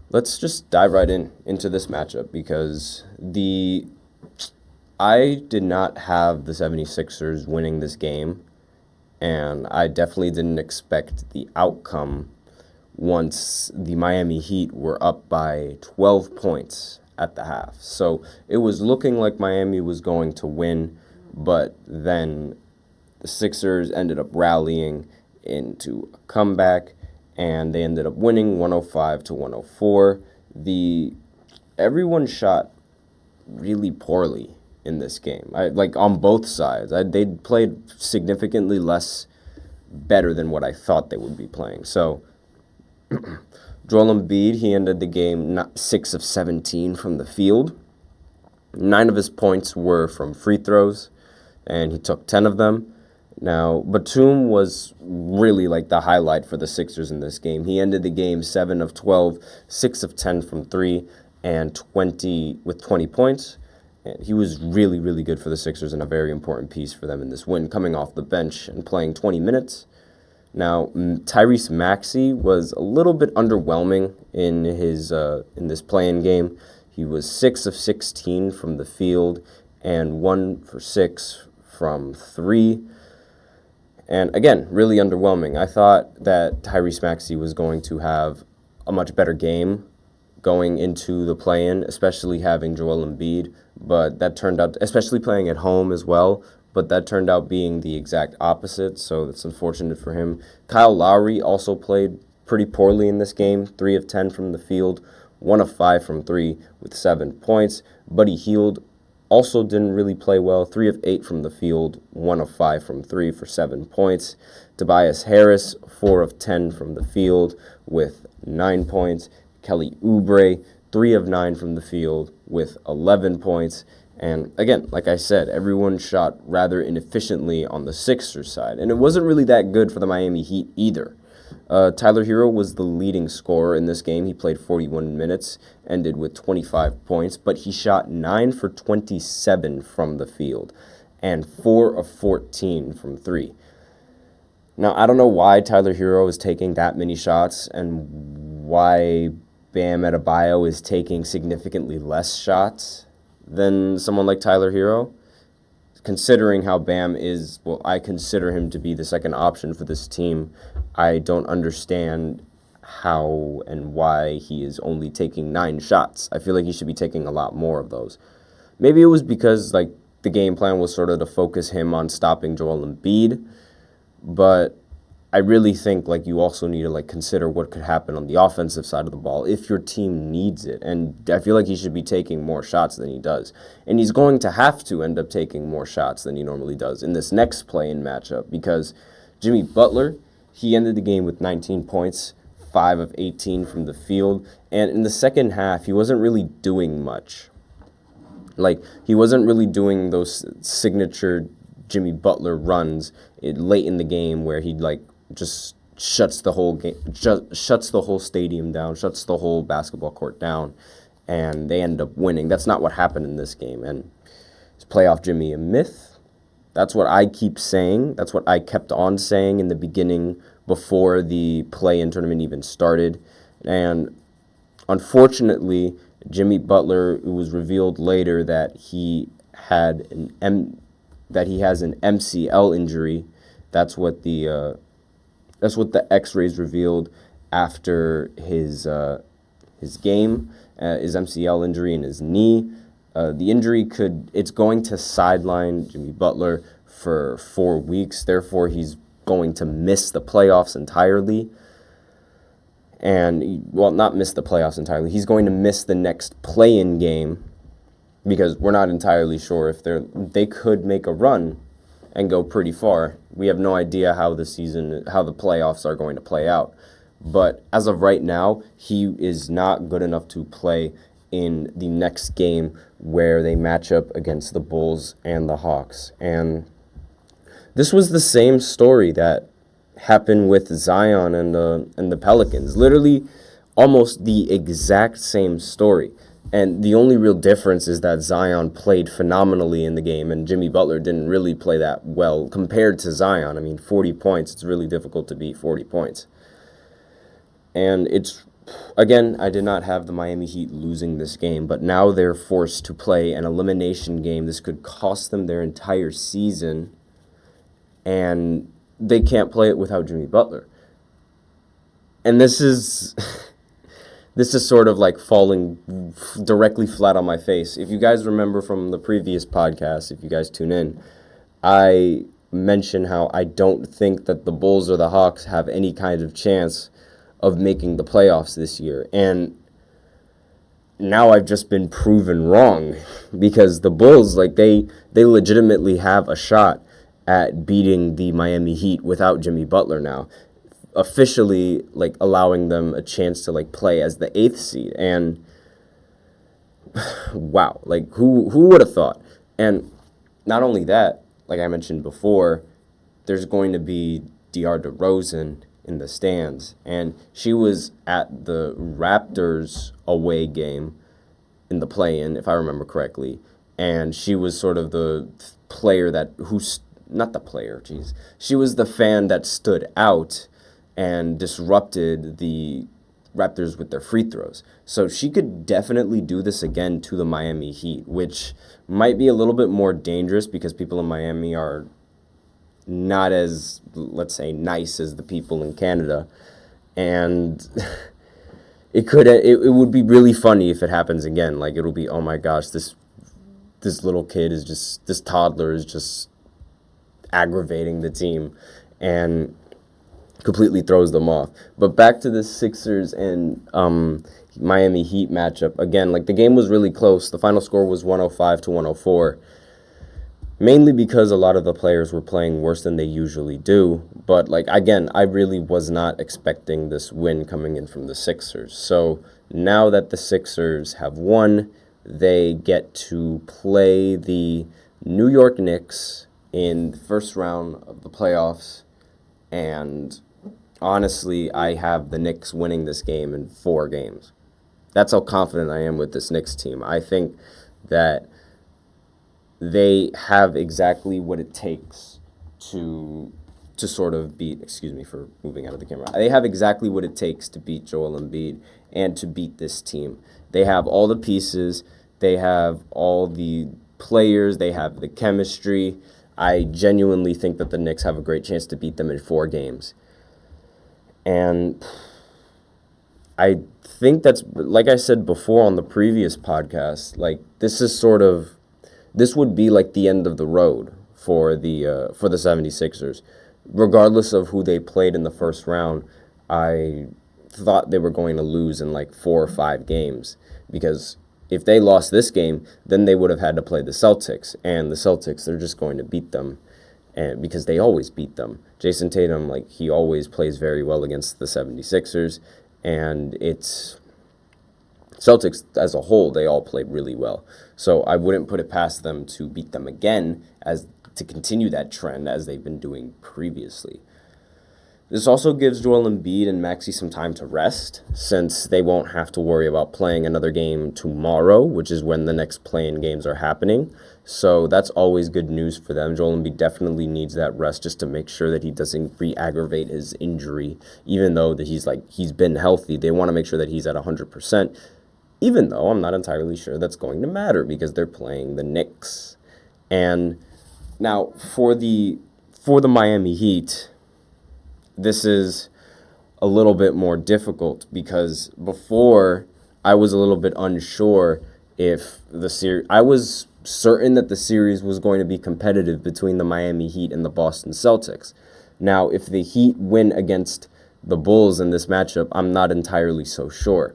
Let's just dive right into this matchup because I did not have the 76ers winning this game, and I definitely didn't expect the outcome once the Miami Heat were up by 12 points at the half. So it was looking like Miami was going to win, but then the Sixers ended up rallying into a comeback, and they ended up winning 105 to 104. Everyone shot really poorly in this game. Like on both sides. They played significantly less better than what I thought they would be playing. So Joel Embiid, he ended the game 6 of 17 from the field. 9 of his points were from free throws, and he took 10 of them. Now, Batum was really like the highlight for the Sixers in this game. He ended the game 7 of 12, 6 of 10 from 3, and 20 points. And he was really, really good for the Sixers and a very important piece for them in this win, coming off the bench and playing 20 minutes. Now, Tyrese Maxey was a little bit underwhelming in this play-in game. He was 6 of 16 from the field and 1 for 6 from 3. And again, really underwhelming. I thought that Tyrese Maxey was going to have a much better game going into the play-in, especially having Joel Embiid, but that turned out, especially playing at home as well, but that turned out being the exact opposite, so that's unfortunate for him. Kyle Lowry also played pretty poorly in this game, 3 of 10 from the field, 1 of 5 from 3 with 7 points. Buddy Hield also didn't really play well, 3 of 8 from the field, 1 of 5 from 3 for 7 points. Tobias Harris, 4 of 10 from the field with 9 points. Kelly Oubre, 3 of 9 from the field with 11 points. And again, like I said, everyone shot rather inefficiently on the Sixers side. And it wasn't really that good for the Miami Heat either. Tyler Hero was the leading scorer in this game. He played 41 minutes, ended with 25 points, but he shot 9 for 27 from the field and 4 of 14 from 3. Now, I don't know why Tyler Hero is taking that many shots and why Bam Adebayo is taking significantly less shots than someone like Tyler Hero. Considering how Bam is, well, I consider him to be the second option for this team. I don't understand how and why he is only taking 9 shots. I feel like he should be taking a lot more of those. Maybe it was because like the game plan was sort of to focus him on stopping Joel Embiid, but I really think like you also need to like consider what could happen on the offensive side of the ball if your team needs it. And I feel like he should be taking more shots than he does. And he's going to have to end up taking more shots than he normally does in this next play-in matchup because Jimmy Butler, he ended the game with 19 points, 5 of 18 from the field. And in the second half, he wasn't really doing much. Like, he wasn't really doing those signature Jimmy Butler runs late in the game where he'd like just shuts the whole game, shuts the whole stadium down, shuts the whole basketball court down, and they end up winning. That's not what happened in this game. And is playoff Jimmy a myth? That's what I keep saying. That's what I kept on saying in the beginning before the play-in tournament even started. And unfortunately, Jimmy Butler, it was revealed later that he had has an MCL injury. That's what the X-rays revealed after his game, his MCL injury in his knee. The injury it's going to sideline Jimmy Butler for 4 weeks. Therefore, he's going to miss the playoffs entirely. And, well, not miss the playoffs entirely. He's going to miss the next play-in game because we're not entirely sure if they could make a run and go pretty far. We have no idea how the playoffs are going to play out. But as of right now, he is not good enough to play in the next game where they match up against the Bulls and the Hawks. And this was the same story that happened with Zion and the Pelicans. Literally almost the exact same story. And the only real difference is that Zion played phenomenally in the game, and Jimmy Butler didn't really play that well compared to Zion. I mean, 40 points, it's really difficult to beat 40 points. And it's again, I did not have the Miami Heat losing this game, but now they're forced to play an elimination game. This could cost them their entire season, and they can't play it without Jimmy Butler. And this is this is sort of like falling directly flat on my face. If you guys remember from the previous podcast, if you guys tune in, I mentioned how I don't think that the Bulls or the Hawks have any kind of chance of making the playoffs this year. And now I've just been proven wrong, because the Bulls, like, they legitimately have a shot at beating the Miami Heat without Jimmy Butler now, officially, like, allowing them a chance to, like, play as the 8th seed. And wow, like, who would have thought? And not only that, like I mentioned before, there's going to be DeAndre DeRozan in the stands, and she was at the Raptors away game in the play-in, if I remember correctly, and she was sort of the player not the player, geez. She was the fan that stood out and disrupted the Raptors with their free throws. So she could definitely do this again to the Miami Heat, which might be a little bit more dangerous because people in Miami are not as, let's say, nice as the people in Canada. And it would be really funny if it happens again. Like, it'll be, oh my gosh, this little kid is just, this toddler is just aggravating the team and completely throws them off. But back to the Sixers and Miami Heat matchup. Again, like, the game was really close. The final score was 105-104. Mainly because a lot of the players were playing worse than they usually do. But, like, again, I really was not expecting this win coming in from the Sixers. So now that the Sixers have won, they get to play the New York Knicks in the first round of the playoffs. And honestly, I have the Knicks winning this game in 4 games. That's how confident I am with this Knicks team. I think that they have exactly what it takes to sort of beat, excuse me for moving out of the camera. They have exactly what it takes to beat Joel Embiid and to beat this team. They have all the pieces. They have all the players. They have the chemistry. I genuinely think that the Knicks have a great chance to beat them in 4 games. And I think that's, like I said before on the previous podcast, like, this would be like the end of the road for the 76ers. Regardless of who they played in the first round, I thought they were going to lose in like 4 or 5 games, because if they lost this game, then they would have had to play the Celtics, and the Celtics, they're just going to beat them, and because they always beat them. Jason Tatum, like, he always plays very well against the 76ers, and it's Celtics as a whole, they all played really well. So I wouldn't put it past them to beat them again, as to continue that trend as they've been doing previously. This also gives Joel Embiid and Maxey some time to rest, since they won't have to worry about playing another game tomorrow, which is when the next play-in games are happening. So that's always good news for them. Joel Embiid definitely needs that rest just to make sure that he doesn't re-aggravate his injury, even though that he's been healthy. They want to make sure that he's at 100%, even though I'm not entirely sure that's going to matter because they're playing the Knicks. And now for the Miami Heat, this is a little bit more difficult, because before I was a little bit unsure if the series. I was certain that the series was going to be competitive between the Miami Heat and the Boston Celtics. Now, if the Heat win against the Bulls in this matchup, I'm not entirely so sure.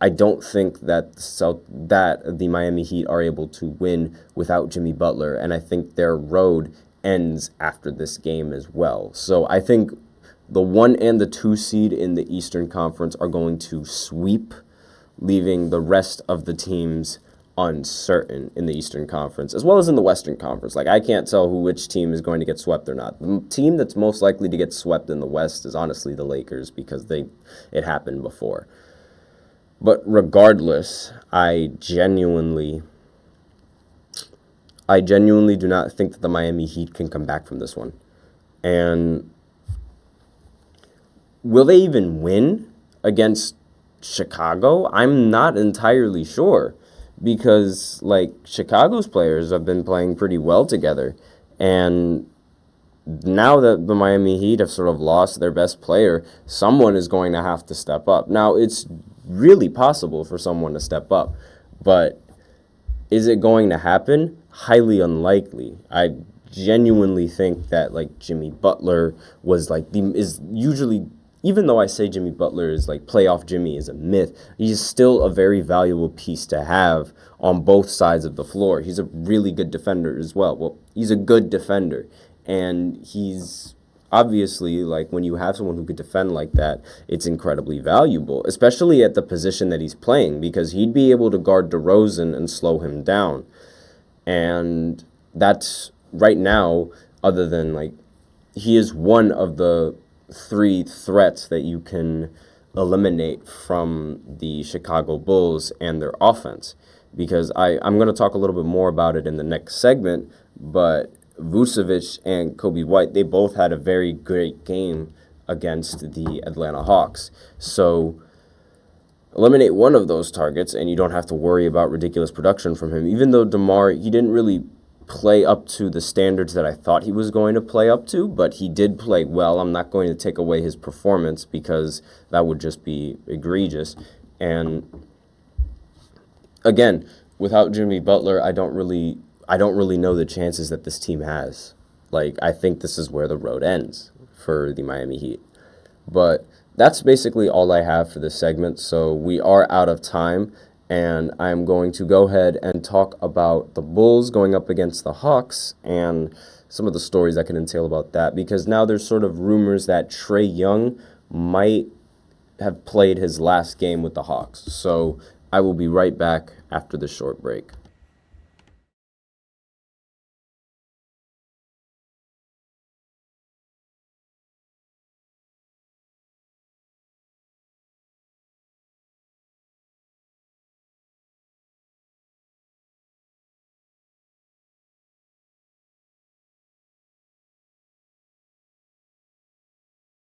I don't think that the Miami Heat are able to win without Jimmy Butler, and I think their road ends after this game as well. So I think the 1 and the 2 seed in the Eastern Conference are going to sweep, leaving the rest of the teams uncertain in the Eastern Conference, as well as in the Western Conference. Like, I can't tell which team is going to get swept or not. The team that's most likely to get swept in the West is honestly the Lakers, because it happened before. But regardless, I genuinely do not think that the Miami Heat can come back from this one. And will they even win against Chicago? I'm not entirely sure because, like, Chicago's players have been playing pretty well together. And now that the Miami Heat have sort of lost their best player, someone is going to have to step up. Now, it's really possible for someone to step up, but is it going to happen? Highly unlikely. I genuinely think that, like, Jimmy Butler was like is usually, even though I say Jimmy Butler is like playoff Jimmy is a myth, he's still a very valuable piece to have on both sides of the floor. He's a really good defender as well. Well, he's a good defender, and he's obviously, like, when you have someone who could defend like that, it's incredibly valuable, especially at the position that he's playing, because he'd be able to guard DeRozan and slow him down. And that's right now, other than, like, he is one of the three threats that you can eliminate from the Chicago Bulls and their offense. Because I'm going to talk a little bit more about it in the next segment, but Vucevic and Kobe White, they both had a very great game against the Atlanta Hawks. So eliminate one of those targets, and you don't have to worry about ridiculous production from him. Even though DeMar, he didn't really play up to the standards that I thought he was going to play up to, but he did play well. I'm not going to take away his performance because that would just be egregious. And again, without Jimmy Butler, I don't really know the chances that this team has. Like, I think this is where the road ends for the Miami Heat. But that's basically all I have for this segment, so we are out of time, and I'm going to go ahead and talk about the Bulls going up against the Hawks and some of the stories that can entail about that, because now there's sort of rumors that Trae Young might have played his last game with the Hawks. So I will be right back after this short break.